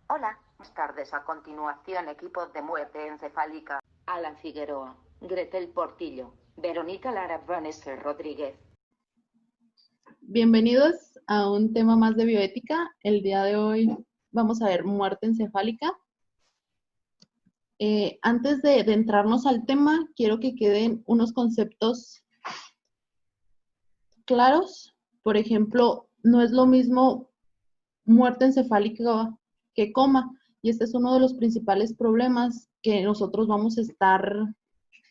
Hola, buenas tardes. A continuación, equipos de muerte encefálica. Alan Figueroa, Gretel Portillo, Verónica Lara Vanessa Rodríguez. Bienvenidos a un tema más de bioética. El día de hoy vamos a ver muerte encefálica. Antes de entrarnos al tema, quiero que queden unos conceptos claros. Por ejemplo, no es lo mismo muerte encefálica que coma. Y este es uno de los principales problemas que nosotros vamos a estar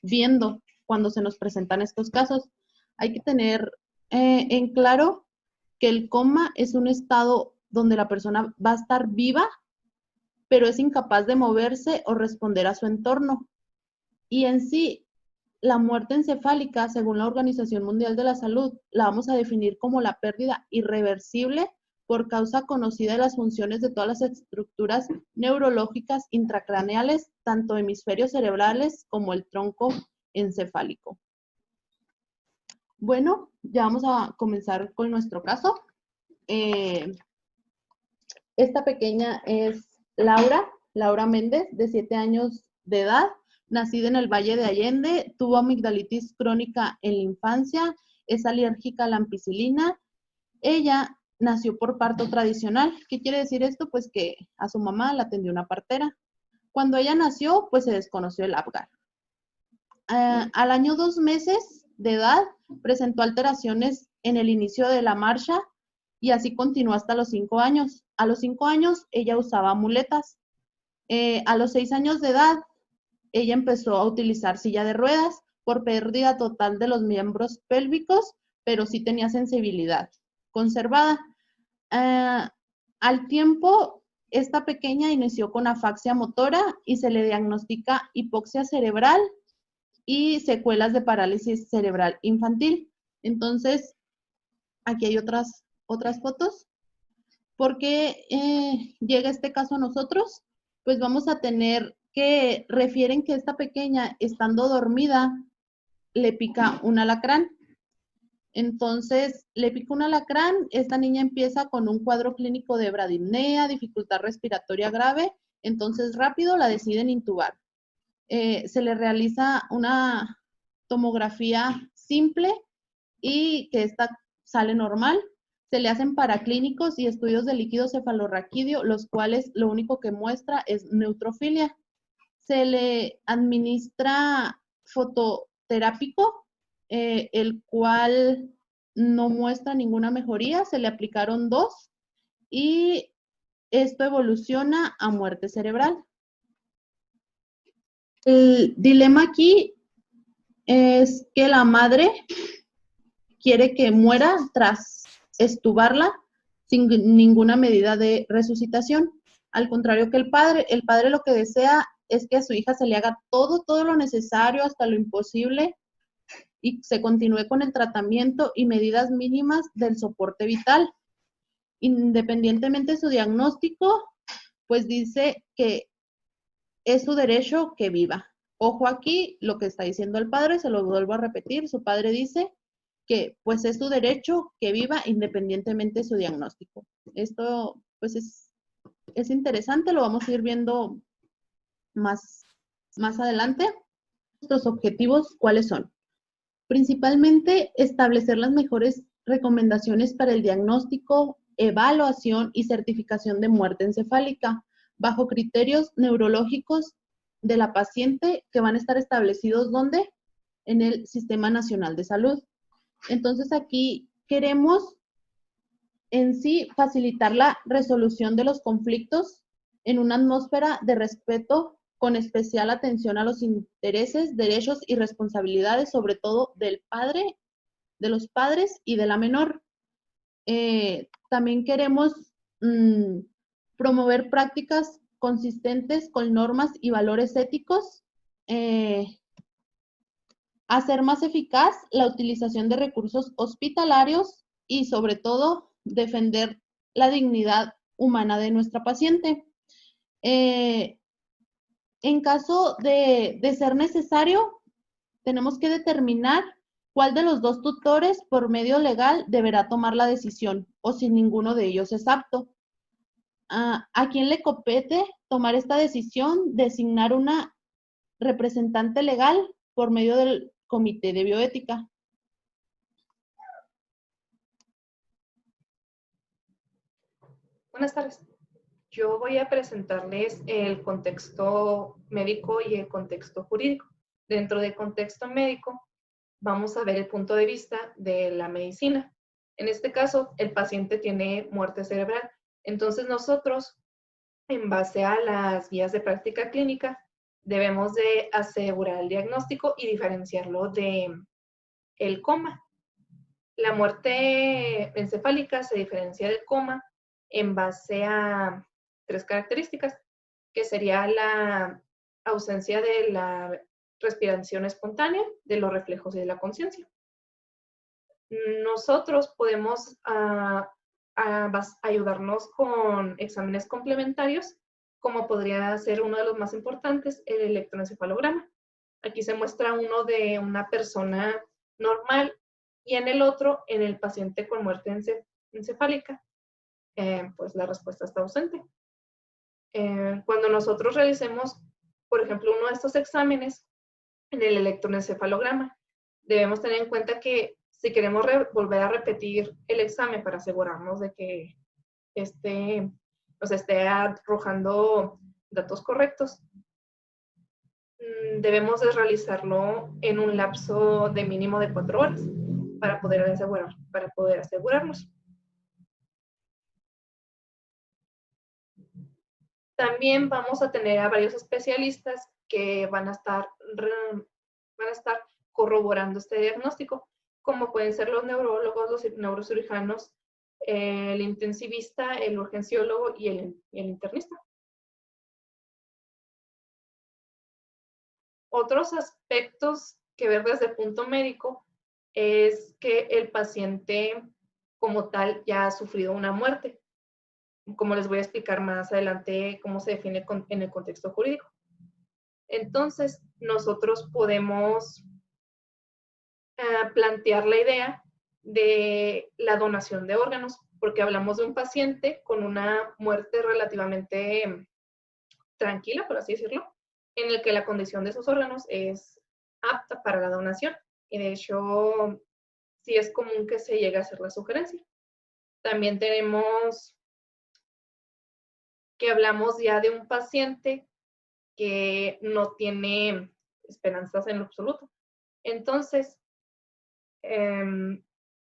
viendo cuando se nos presentan estos casos. Hay que tener en claro que el coma es un estado donde la persona va a estar viva, pero es incapaz de moverse o responder a su entorno. Y en sí, la muerte encefálica, según la Organización Mundial de la Salud, la vamos a definir como la pérdida irreversible por causa conocida de las funciones de todas las estructuras neurológicas intracraneales, tanto hemisferios cerebrales como el tronco encefálico. Bueno, ya vamos a comenzar con nuestro caso. Esta pequeña es Laura Méndez, de 7 años de edad, nacida en el Valle de Allende, tuvo amigdalitis crónica en la infancia, es alérgica a la ampicilina. Ella nació por parto tradicional. ¿Qué quiere decir esto? Pues que a su mamá la atendió una partera. Cuando ella nació, pues se desconoció el Apgar. Al año 2 meses de edad, presentó alteraciones en el inicio de la marcha y así continuó hasta los 5 años. A los 5 años, ella usaba muletas. A los 6 años de edad, ella empezó a utilizar silla de ruedas por pérdida total de los miembros pélvicos, pero sí tenía sensibilidad conservada. Al tiempo, esta pequeña inició con afaxia motora y se le diagnostica hipoxia cerebral y secuelas de parálisis cerebral infantil. Entonces, aquí hay otras fotos. ¿Por qué llega este caso a nosotros? Pues vamos a tener que refieren que esta pequeña, estando dormida, le pica un alacrán. Entonces, le pica un alacrán, esta niña empieza con un cuadro clínico de bradipnea, dificultad respiratoria grave, entonces rápido la deciden intubar. Se le realiza una tomografía simple y que esta sale normal. Se le hacen paraclínicos y estudios de líquido cefalorraquídeo, los cuales lo único que muestra es neutrofilia. Se le administra fototerápico, el cual no muestra ninguna mejoría. Se le aplicaron 2 y esto evoluciona a muerte cerebral. El dilema aquí es que la madre quiere que muera tras estubarla sin ninguna medida de resucitación. Al contrario que el padre lo que desea es que a su hija se le haga todo lo necesario hasta lo imposible y se continúe con el tratamiento y medidas mínimas del soporte vital. Independientemente de su diagnóstico, pues dice que es su derecho que viva. Ojo aquí, lo que está diciendo el padre, se lo vuelvo a repetir, su padre dice que pues es su derecho que viva independientemente de su diagnóstico. Esto pues es interesante, lo vamos a ir viendo más adelante. Nuestros objetivos, ¿cuáles son? Principalmente establecer las mejores recomendaciones para el diagnóstico, evaluación y certificación de muerte encefálica bajo criterios neurológicos de la paciente que van a estar establecidos ¿dónde? En el Sistema Nacional de Salud. Entonces aquí queremos en sí facilitar la resolución de los conflictos en una atmósfera de respeto con especial atención a los intereses, derechos y responsabilidades, sobre todo del padre, de los padres y de la menor. También queremos promover prácticas consistentes con normas y valores éticos, hacer más eficaz la utilización de recursos hospitalarios y sobre todo defender la dignidad humana de nuestra paciente. En caso de ser necesario, tenemos que determinar cuál de los 2 tutores por medio legal deberá tomar la decisión o si ninguno de ellos es apto. ¿A quién le compete tomar esta decisión? Designar una representante legal por medio del Comité de Bioética. Buenas tardes. Yo voy a presentarles el contexto médico y el contexto jurídico. Dentro del contexto médico, vamos a ver el punto de vista de la medicina. En este caso, el paciente tiene muerte cerebral. Entonces nosotros, en base a las guías de práctica clínica, debemos de asegurar el diagnóstico y diferenciarlo de el coma. La muerte encefálica se diferencia del coma en base a 3 características, que sería la ausencia de la respiración espontánea, de los reflejos y de la conciencia. Nosotros podemos ayudarnos con exámenes complementarios, como podría ser uno de los más importantes, el electroencefalograma. Aquí se muestra uno de una persona normal y en el otro, en el paciente con muerte encefálica, pues la respuesta está ausente. Cuando nosotros realicemos, por ejemplo, uno de estos exámenes en el electroencefalograma, debemos tener en cuenta que si queremos volver a repetir el examen para asegurarnos de que nos esté arrojando datos correctos, debemos de realizarlo en un lapso de mínimo de 4 horas para poder asegurarnos. También vamos a tener a varios especialistas que van a estar corroborando este diagnóstico, como pueden ser los neurólogos, los neurocirujanos, el intensivista, el urgenciólogo y el internista. Otros aspectos que ver desde el punto médico es que el paciente como tal ya ha sufrido una muerte, como les voy a explicar más adelante cómo se define en el contexto jurídico. Entonces, nosotros podemos plantear la idea de la donación de órganos, porque hablamos de un paciente con una muerte relativamente tranquila, por así decirlo, en el que la condición de sus órganos es apta para la donación. Y de hecho, sí es común que se llegue a hacer la sugerencia. También tenemos que hablamos ya de un paciente que no tiene esperanzas en lo absoluto. Entonces,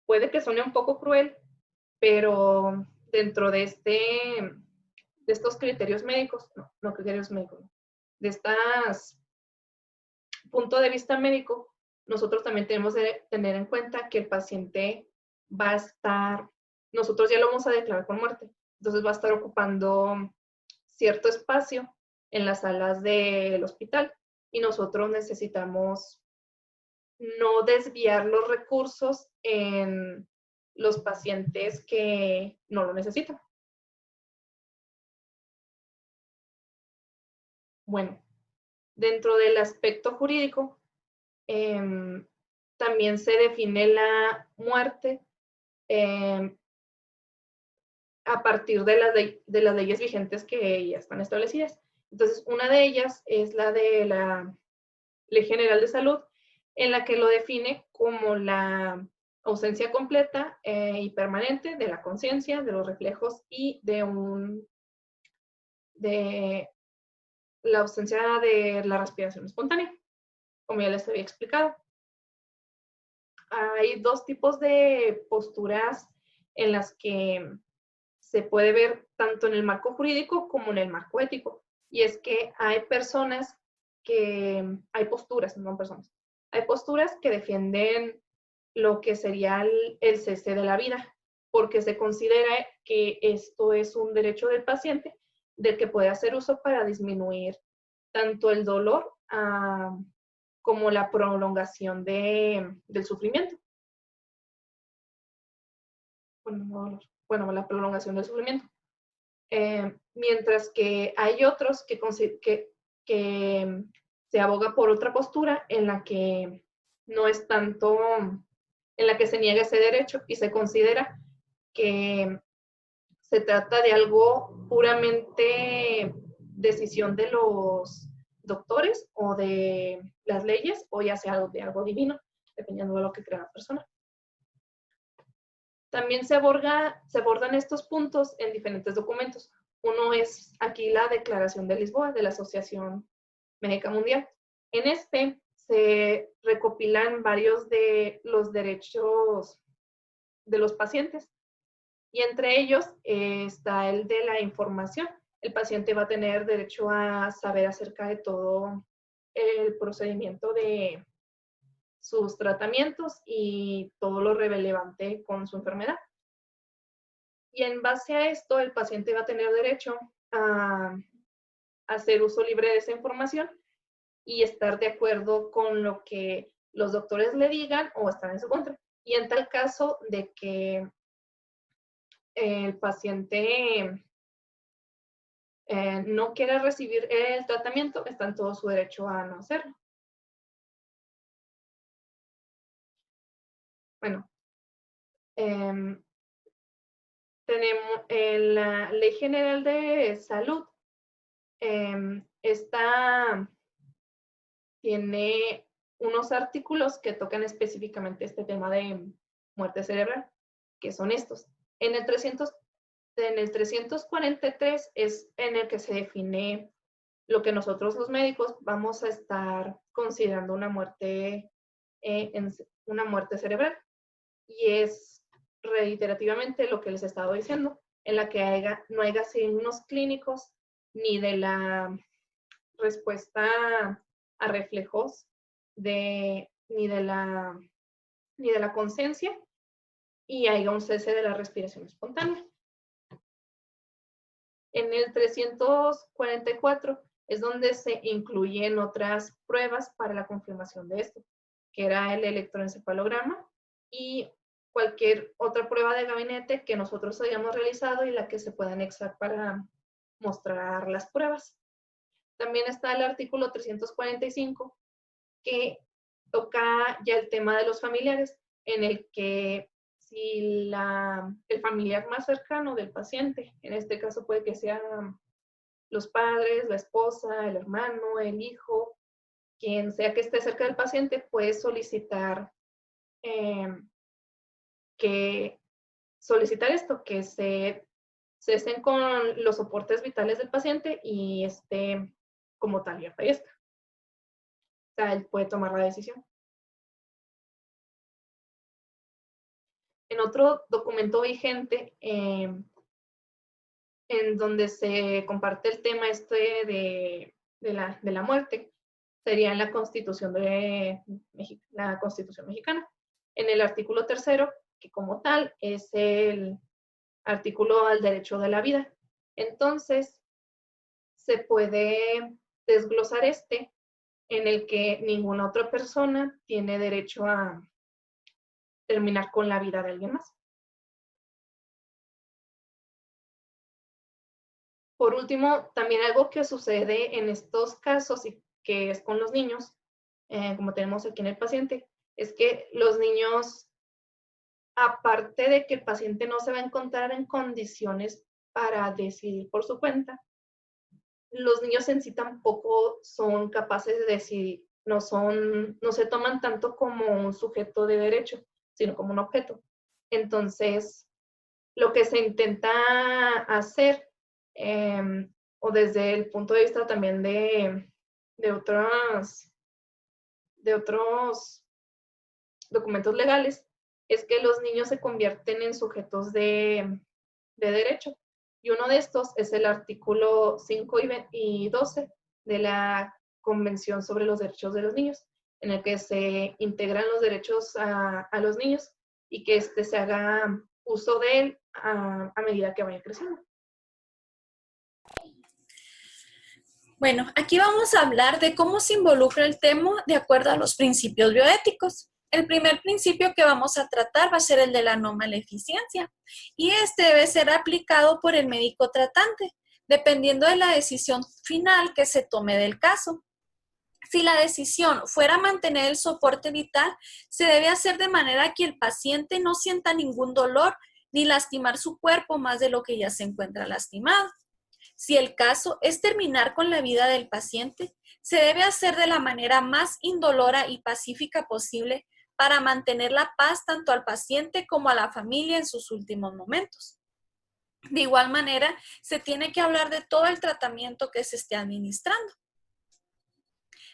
puede que suene un poco cruel, pero dentro de estos criterios médicos, no criterios médicos, de estas punto de vista médico, nosotros también tenemos que tener en cuenta que el paciente va a estar, nosotros ya lo vamos a declarar con muerte, entonces va a estar ocupando cierto espacio en las salas del hospital y nosotros necesitamos no desviar los recursos en los pacientes que no lo necesitan. Bueno, dentro del aspecto jurídico, también se define la muerte a partir de las leyes vigentes que ya están establecidas. Entonces, una de ellas es la de la Ley General de Salud, en la que lo define como la ausencia completa y permanente de la conciencia, de los reflejos y de la ausencia de la respiración espontánea, como ya les había explicado. Hay 2 tipos de posturas en las que se puede ver tanto en el marco jurídico como en el marco ético. Y es que hay posturas, no personas, hay posturas que defienden lo que sería el cese de la vida, porque se considera que esto es un derecho del paciente del que puede hacer uso para disminuir tanto el dolor como la prolongación del sufrimiento. Bueno, la prolongación del sufrimiento. Mientras que hay otros que se aboga por otra postura en la que no es tanto, en la que se niega ese derecho y se considera que se trata de algo puramente decisión de los doctores o de las leyes, o ya sea de algo divino, dependiendo de lo que crea la persona. También se abordan estos puntos en diferentes documentos. Uno es aquí la Declaración de Lisboa de la Asociación Médica Mundial. En este se recopilan varios de los derechos de los pacientes, y entre ellos está el de la información. El paciente va a tener derecho a saber acerca de todo el procedimiento de sus tratamientos y todo lo relevante con su enfermedad. Y en base a esto, el paciente va a tener derecho a hacer uso libre de esa información y estar de acuerdo con lo que los doctores le digan o estar en su contra. Y en tal caso de que el paciente no quiera recibir el tratamiento, está en todo su derecho a no hacerlo. Bueno, tenemos la Ley General de Salud. Esta tiene unos artículos que tocan específicamente este tema de muerte cerebral, que son estos. En el 343 es en el que se define lo que nosotros los médicos vamos a estar considerando una muerte cerebral. Y es reiterativamente lo que les he estado diciendo, en la que no haya signos clínicos ni de la respuesta a reflejos ni de la conciencia, y haya un cese de la respiración espontánea. En el 344 es donde se incluyen otras pruebas para la confirmación de esto, que era el electroencefalograma y cualquier otra prueba de gabinete que nosotros hayamos realizado y la que se pueda anexar para mostrar las pruebas. También está el artículo 345, que toca ya el tema de los familiares, en el que si el familiar más cercano del paciente, en este caso puede que sean los padres, la esposa, el hermano, el hijo, quien sea que esté cerca del paciente, puede solicitar esto, que se estén con los soportes vitales del paciente y como tal ya fallezca. O sea, él puede tomar la decisión. En otro documento vigente, en donde se comparte el tema de la muerte, sería en la Constitución Mexicana. En el artículo 3º, que como tal es el artículo al derecho de la vida. Entonces, se puede desglosar en el que ninguna otra persona tiene derecho a terminar con la vida de alguien más. Por último, también algo que sucede en estos casos y que es con los niños, como tenemos aquí en el paciente, es que los niños, aparte de que el paciente no se va a encontrar en condiciones para decidir por su cuenta, los niños en sí tampoco son capaces de decidir, no se toman tanto como un sujeto de derecho, sino como un objeto. Entonces, lo que se intenta hacer, o desde el punto de vista también de otros documentos legales, es que los niños se convierten en sujetos de derecho. Y uno de estos es el artículo 5 y 12 de la Convención sobre los Derechos de los Niños, en el que se integran los derechos a los niños y que se haga uso de él a medida que vaya creciendo. Bueno, aquí vamos a hablar de cómo se involucra el tema de acuerdo a los principios bioéticos. El primer principio que vamos a tratar va a ser el de la no maleficencia, y este debe ser aplicado por el médico tratante, dependiendo de la decisión final que se tome del caso. Si la decisión fuera mantener el soporte vital, se debe hacer de manera que el paciente no sienta ningún dolor ni lastimar su cuerpo más de lo que ya se encuentra lastimado. Si el caso es terminar con la vida del paciente, se debe hacer de la manera más indolora y pacífica posible para mantener la paz tanto al paciente como a la familia en sus últimos momentos. De igual manera, se tiene que hablar de todo el tratamiento que se esté administrando.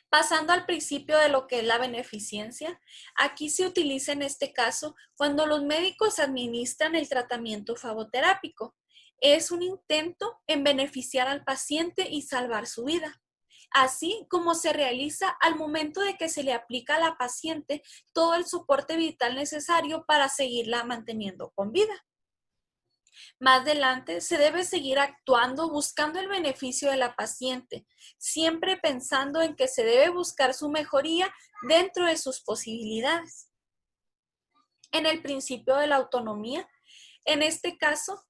Pasando al principio de lo que es la beneficencia, aquí se utiliza en este caso cuando los médicos administran el tratamiento fagoterápico. Es un intento en beneficiar al paciente y salvar su vida, así como se realiza al momento de que se le aplica a la paciente todo el soporte vital necesario para seguirla manteniendo con vida. Más adelante se debe seguir actuando buscando el beneficio de la paciente, siempre pensando en que se debe buscar su mejoría dentro de sus posibilidades. En el principio de la autonomía, en este caso,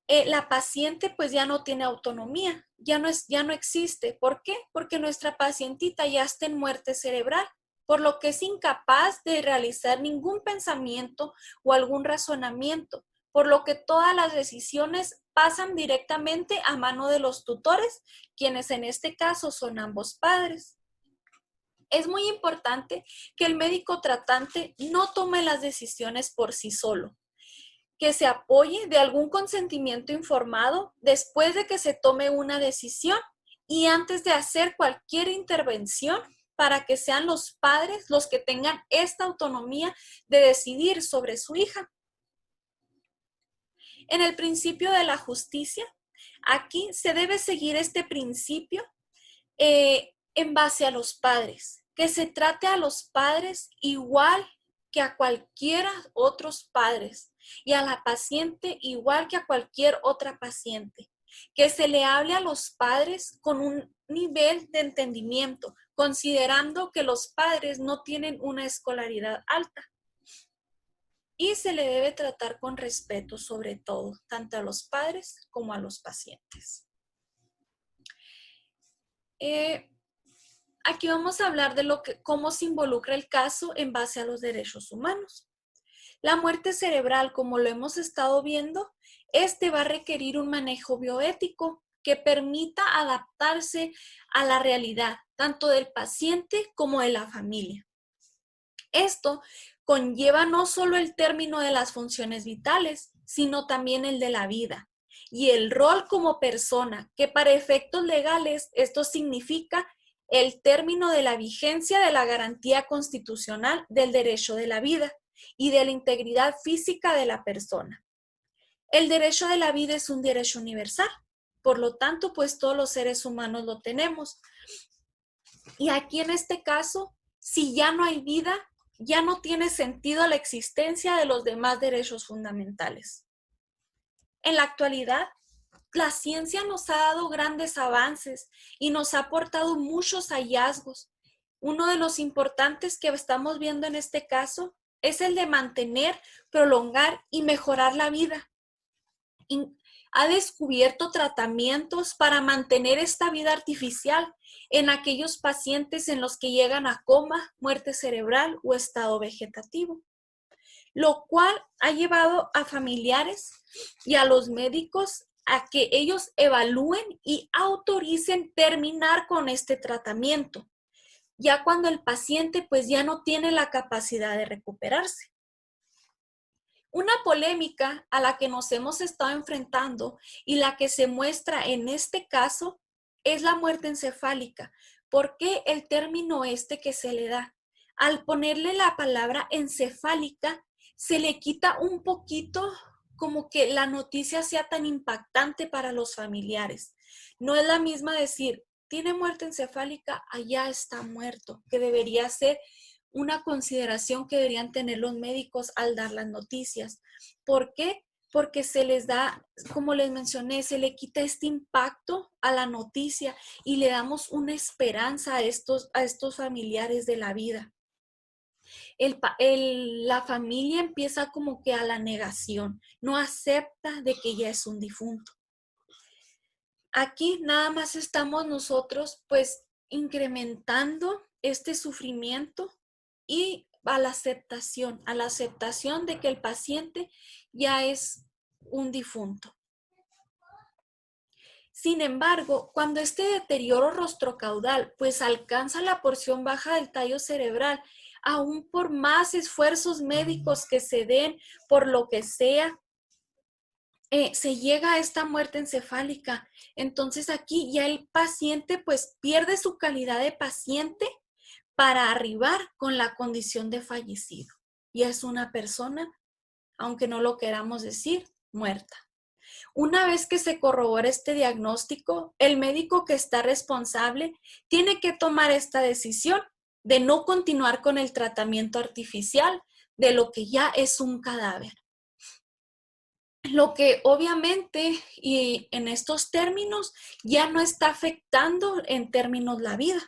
la paciente pues ya no tiene autonomía, ya no existe. ¿Por qué? Porque nuestra pacientita ya está en muerte cerebral, por lo que es incapaz de realizar ningún pensamiento o algún razonamiento, por lo que todas las decisiones pasan directamente a mano de los tutores, quienes en este caso son ambos padres. Es muy importante que el médico tratante no tome las decisiones por sí solo, que se apoye de algún consentimiento informado después de que se tome una decisión y antes de hacer cualquier intervención, para que sean los padres los que tengan esta autonomía de decidir sobre su hija. En el principio de la justicia, aquí se debe seguir este principio en base a los padres, que se trate a los padres igual que a cualquiera otros padres y a la paciente igual que a cualquier otra paciente, que se le hable a los padres con un nivel de entendimiento, considerando que los padres no tienen una escolaridad alta. Y se le debe tratar con respeto, sobre todo, tanto a los padres como a los pacientes. Aquí vamos a hablar de cómo se involucra el caso en base a los derechos humanos. La muerte cerebral, como lo hemos estado viendo, va a requerir un manejo bioético que permita adaptarse a la realidad, tanto del paciente como de la familia. Esto conlleva no solo el término de las funciones vitales, sino también el de la vida y el rol como persona, que para efectos legales esto significa el término de la vigencia de la garantía constitucional del derecho de la vida y de la integridad física de la persona. El derecho de la vida es un derecho universal, por lo tanto, pues todos los seres humanos lo tenemos. Y aquí en este caso, si ya no hay vida, ya no tiene sentido la existencia de los demás derechos fundamentales. En la actualidad, la ciencia nos ha dado grandes avances y nos ha aportado muchos hallazgos. Uno de los importantes que estamos viendo en este caso es el de mantener, prolongar y mejorar la vida. Ha descubierto tratamientos para mantener esta vida artificial en aquellos pacientes en los que llegan a coma, muerte cerebral o estado vegetativo, lo cual ha llevado a familiares y a los médicos a que ellos evalúen y autoricen terminar con este tratamiento, ya cuando el paciente pues ya no tiene la capacidad de recuperarse. Una polémica a la que nos hemos estado enfrentando y la que se muestra en este caso es la muerte encefálica. ¿Por qué el término que se le da? Al ponerle la palabra encefálica, se le quita un poquito como que la noticia sea tan impactante para los familiares. No es la misma decir, tiene muerte encefálica, allá está muerto, que debería ser una consideración que deberían tener los médicos al dar las noticias. ¿Por qué? Porque se les da, como les mencioné, se le quita este impacto a la noticia y le damos una esperanza a estos familiares de la vida. La familia empieza como que a la negación, no acepta de que ya es un difunto. Aquí nada más estamos nosotros pues incrementando este sufrimiento y a la aceptación de que el paciente ya es un difunto. Sin embargo, cuando este deterioro rostrocaudal pues alcanza la porción baja del tallo cerebral, aún por más esfuerzos médicos que se den, por lo que sea, se llega a esta muerte encefálica. Entonces aquí ya el paciente pues pierde su calidad de paciente para arribar con la condición de fallecido. Y es una persona, aunque no lo queramos decir, muerta. Una vez que se corrobora este diagnóstico, el médico que está responsable tiene que tomar esta decisión de no continuar con el tratamiento artificial de lo que ya es un cadáver. Lo que obviamente, y en estos términos, ya no está afectando en términos la vida.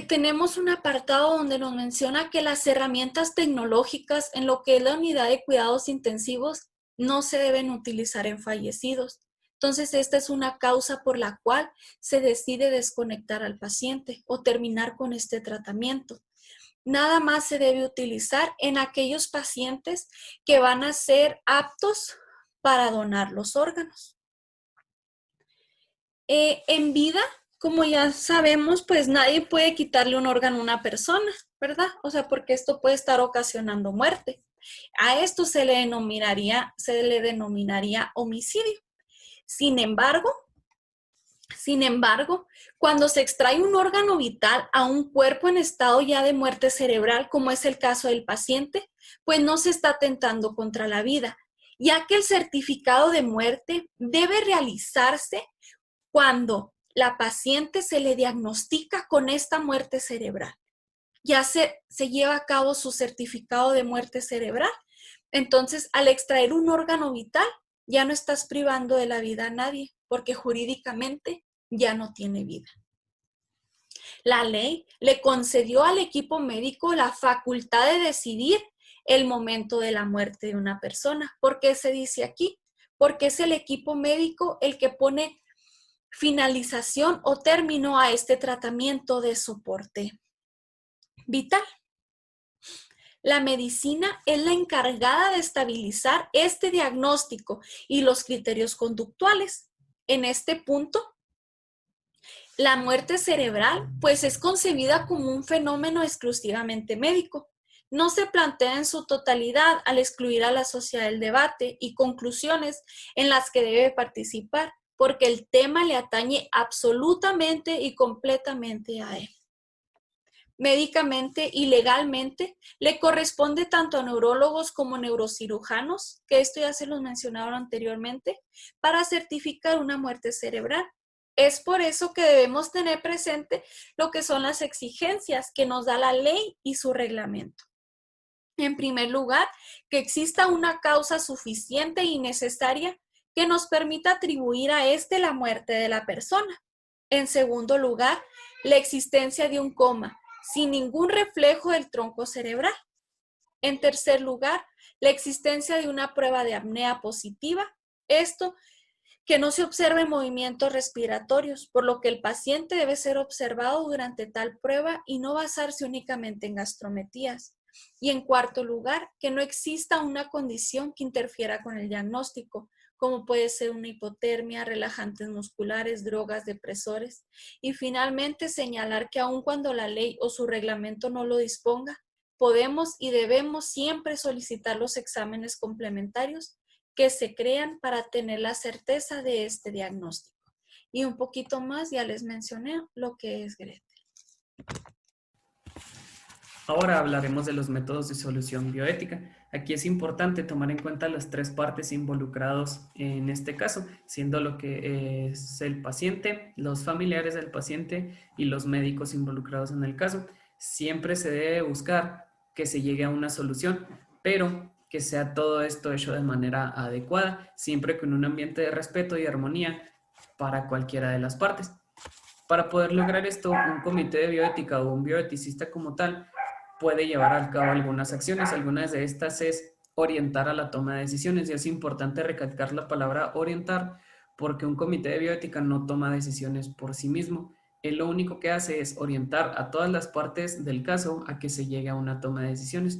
Tenemos un apartado donde nos menciona que las herramientas tecnológicas en lo que es la unidad de cuidados intensivos no se deben utilizar en fallecidos. Entonces, esta es una causa por la cual se decide desconectar al paciente o terminar con este tratamiento. Nada más se debe utilizar en aquellos pacientes que van a ser aptos para donar los órganos. En vida, como ya sabemos, pues nadie puede quitarle un órgano a una persona, ¿verdad? O sea, porque esto puede estar ocasionando muerte. A esto se le denominaría homicidio. Sin embargo, cuando se extrae un órgano vital a un cuerpo en estado ya de muerte cerebral, como es el caso del paciente, pues no se está atentando contra la vida, ya que el certificado de muerte debe realizarse cuando la paciente se le diagnostica con esta muerte cerebral. Ya se lleva a cabo su certificado de muerte cerebral. Entonces, al extraer un órgano vital, ya no estás privando de la vida a nadie, porque jurídicamente ya no tiene vida. La ley le concedió al equipo médico la facultad de decidir el momento de la muerte de una persona. ¿Por qué se dice aquí? Porque es el equipo médico el que pone finalización o término a este tratamiento de soporte vital. La medicina es la encargada de estabilizar este diagnóstico y los criterios conductuales. En este punto, la muerte cerebral pues es concebida como un fenómeno exclusivamente médico. No se plantea en su totalidad al excluir a la sociedad del debate y conclusiones en las que debe participar, porque el tema le atañe absolutamente y completamente a él. Médicamente y legalmente le corresponde tanto a neurólogos como neurocirujanos, que esto ya se los mencionaron anteriormente, para certificar una muerte cerebral. Es por eso que debemos tener presente lo que son las exigencias que nos da la ley y su reglamento. En primer lugar, que exista una causa suficiente y necesaria que nos permita atribuir a la muerte de la persona. En segundo lugar, la existencia de un coma sin ningún reflejo del tronco cerebral. En tercer lugar, la existencia de una prueba de apnea positiva. Esto, que no se observen movimientos respiratorios, por lo que el paciente debe ser observado durante tal prueba y no basarse únicamente en gastrometías. Y en cuarto lugar, que no exista una condición que interfiera con el diagnóstico, como puede ser una hipotermia, relajantes musculares, drogas, depresores. Y finalmente, señalar que aun cuando la ley o su reglamento no lo disponga, podemos y debemos siempre solicitar los exámenes complementarios que se crean para tener la certeza de este diagnóstico. Y un poquito más, ya les mencioné lo que es Gretel. Ahora hablaremos de los métodos de solución bioética. Aquí es importante tomar en cuenta las tres partes involucradas en este caso, siendo lo que es el paciente, los familiares del paciente y los médicos involucrados en el caso. Siempre se debe buscar que se llegue a una solución, pero que sea todo esto hecho de manera adecuada, siempre con un ambiente de respeto y armonía para cualquiera de las partes. Para poder lograr esto, un comité de bioética o un bioeticista como tal puede llevar a cabo algunas acciones. Algunas de estas es orientar a la toma de decisiones, y es importante recalcar la palabra orientar porque un comité de bioética no toma decisiones por sí mismo. Él lo único que hace es orientar a todas las partes del caso a que se llegue a una toma de decisiones.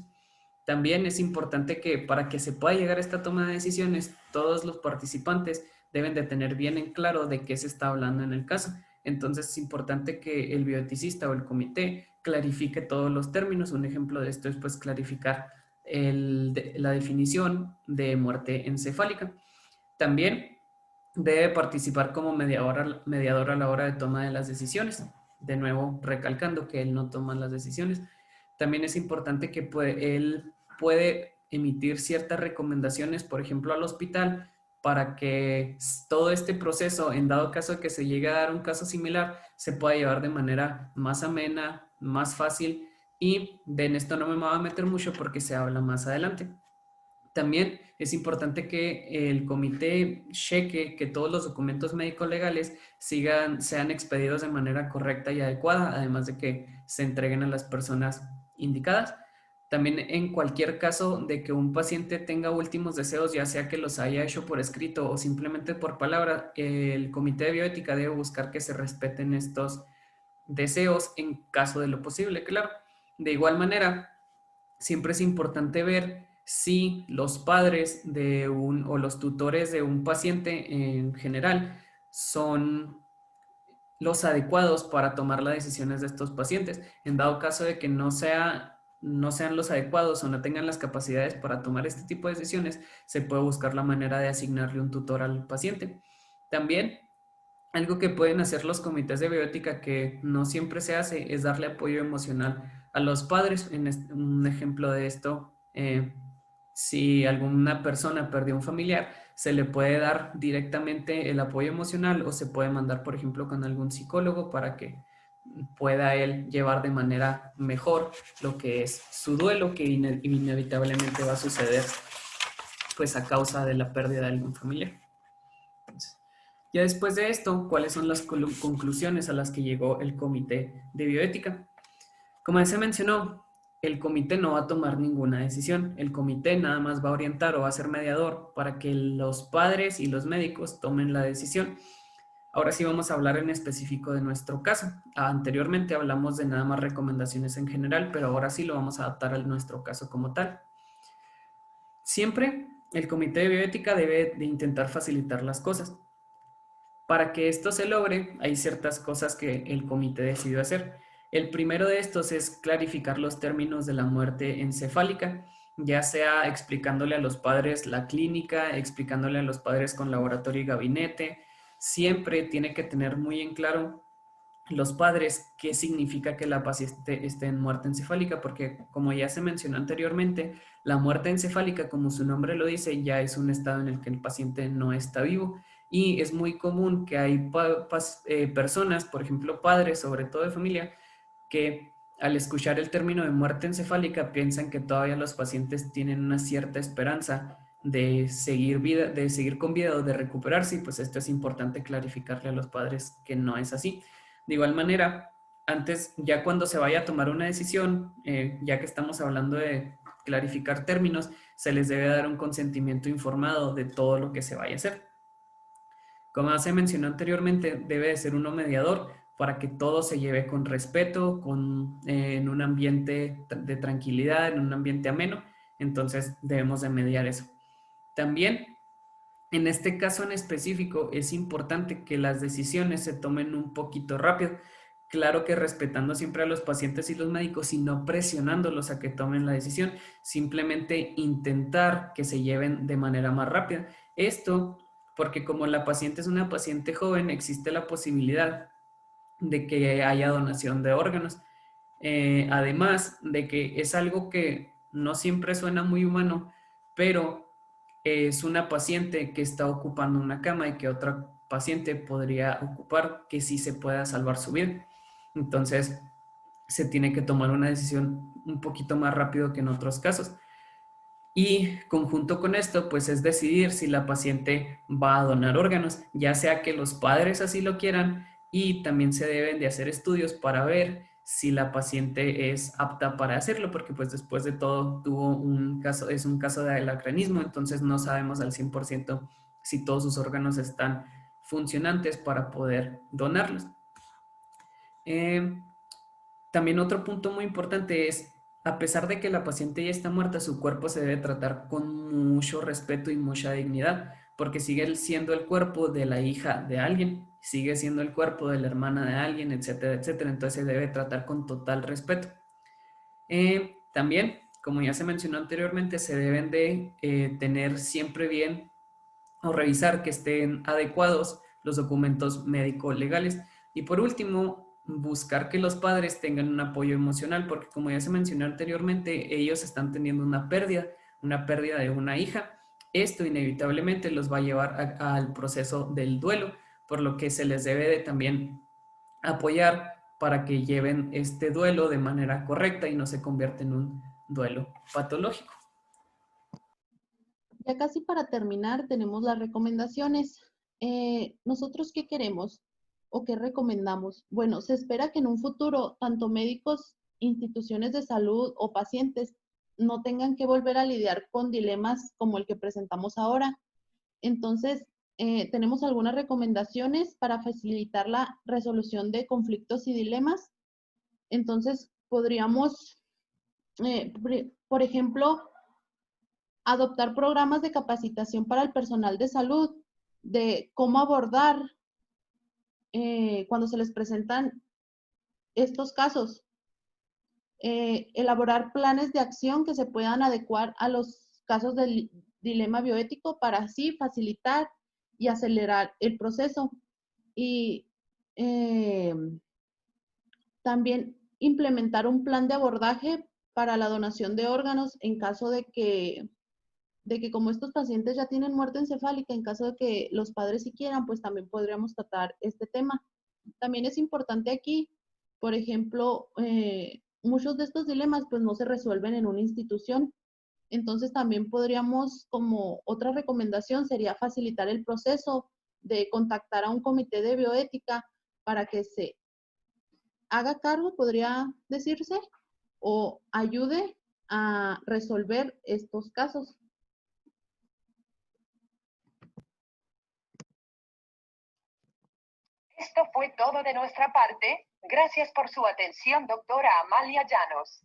También es importante que para que se pueda llegar a esta toma de decisiones, todos los participantes deben de tener bien en claro de qué se está hablando en el caso. Entonces es importante que el bioeticista o el comité clarifique todos los términos. Un ejemplo de esto es pues clarificar la definición de muerte encefálica. También debe participar como mediador a la hora de toma de las decisiones. De nuevo, recalcando que él no toma las decisiones. También es importante que él puede emitir ciertas recomendaciones, por ejemplo, al hospital, para que todo este proceso, en dado caso de que se llegue a dar un caso similar, se pueda llevar de manera más amena, más fácil, y en esto no me voy a meter mucho porque se habla más adelante. También es importante que el comité cheque que todos los documentos médicos legales sean expedidos de manera correcta y adecuada, además de que se entreguen a las personas indicadas. También en cualquier caso de que un paciente tenga últimos deseos, ya sea que los haya hecho por escrito o simplemente por palabra, el comité de bioética debe buscar que se respeten estos deseos en caso de lo posible, claro. De igual manera, siempre es importante ver si los padres o los tutores de un paciente en general son los adecuados para tomar las decisiones de estos pacientes. En dado caso de que no sean los adecuados o no tengan las capacidades para tomar este tipo de decisiones, se puede buscar la manera de asignarle un tutor al paciente. También, algo que pueden hacer los comités de bioética que no siempre se hace es darle apoyo emocional a los padres. Un ejemplo de esto, si alguna persona perdió un familiar, se le puede dar directamente el apoyo emocional o se puede mandar, por ejemplo, con algún psicólogo para que pueda él llevar de manera mejor lo que es su duelo, que inevitablemente va a suceder pues a causa de la pérdida de algún familiar. Entonces, ya después de esto, ¿cuáles son las conclusiones a las que llegó el comité de bioética? Como ya se mencionó, el comité no va a tomar ninguna decisión. El comité nada más va a orientar o va a ser mediador para que los padres y los médicos tomen la decisión. Ahora sí vamos a hablar en específico de nuestro caso. Anteriormente hablamos de nada más recomendaciones en general, pero ahora sí lo vamos a adaptar a nuestro caso como tal. Siempre el comité de bioética debe de intentar facilitar las cosas. Para que esto se logre, hay ciertas cosas que el comité decidió hacer. El primero de estos es clarificar los términos de la muerte encefálica, ya sea explicándole a los padres la clínica, explicándole a los padres con laboratorio y gabinete. Siempre tiene que tener muy en claro los padres qué significa que la paciente esté en muerte encefálica, porque como ya se mencionó anteriormente, la muerte encefálica, como su nombre lo dice, ya es un estado en el que el paciente no está vivo. Y es muy común que hay personas, por ejemplo padres, sobre todo de familia, que al escuchar el término de muerte encefálica piensan que todavía los pacientes tienen una cierta esperanza de seguir con vida o de recuperarse, y pues esto es importante clarificarle a los padres que no es así. De igual manera, antes, ya cuando se vaya a tomar una decisión, ya que estamos hablando de clarificar términos, se les debe dar un consentimiento informado de todo lo que se vaya a hacer. Como se mencionó anteriormente, debe de ser uno mediador para que todo se lleve con respeto, en un ambiente de tranquilidad, en un ambiente ameno. Entonces debemos de mediar eso. También, en este caso en específico, es importante que las decisiones se tomen un poquito rápido. Claro que respetando siempre a los pacientes y los médicos y no presionándolos a que tomen la decisión, simplemente intentar que se lleven de manera más rápida. Esto porque como la paciente es una paciente joven, existe la posibilidad de que haya donación de órganos. Además de que es algo que no siempre suena muy humano, pero es una paciente que está ocupando una cama y que otra paciente podría ocupar, que sí se pueda salvar su vida. Entonces, se tiene que tomar una decisión un poquito más rápido que en otros casos. Y conjunto con esto, pues es decidir si la paciente va a donar órganos, ya sea que los padres así lo quieran, y también se deben de hacer estudios para ver si la paciente es apta para hacerlo, porque pues después de todo es un caso de alacranismo, entonces no sabemos al 100% si todos sus órganos están funcionantes para poder donarlos. También otro punto muy importante es A pesar de que la paciente ya está muerta, su cuerpo se debe tratar con mucho respeto y mucha dignidad, porque sigue siendo el cuerpo de la hija de alguien, sigue siendo el cuerpo de la hermana de alguien, etcétera, etcétera. Entonces se debe tratar con total respeto. También, como ya se mencionó anteriormente, se deben de tener siempre bien o revisar que estén adecuados los documentos médico-legales. Y por último, buscar que los padres tengan un apoyo emocional, porque como ya se mencionó anteriormente, ellos están teniendo una pérdida de una hija. Esto inevitablemente los va a llevar al proceso del duelo, por lo que se les debe de también apoyar para que lleven este duelo de manera correcta y no se convierta en un duelo patológico. Ya casi para terminar, tenemos las recomendaciones. ¿Nosotros qué queremos o qué recomendamos? Bueno, se espera que en un futuro tanto médicos, instituciones de salud o pacientes no tengan que volver a lidiar con dilemas como el que presentamos ahora. Entonces, tenemos algunas recomendaciones para facilitar la resolución de conflictos y dilemas. Entonces, podríamos, por ejemplo, adoptar programas de capacitación para el personal de salud, de cómo abordar cuando se les presentan estos casos. Elaborar planes de acción que se puedan adecuar a los casos del dilema bioético para así facilitar y acelerar el proceso. Y también implementar un plan de abordaje para la donación de órganos en caso de que como estos pacientes ya tienen muerte encefálica, en caso de que los padres sí quieran, pues también podríamos tratar este tema. También es importante aquí, por ejemplo, muchos de estos dilemas pues no se resuelven en una institución. Entonces también podríamos, como otra recomendación, sería facilitar el proceso de contactar a un comité de bioética para que se haga cargo, podría decirse, o ayude a resolver estos casos. Esto fue todo de nuestra parte. Gracias por su atención, doctora Amalia Llanos.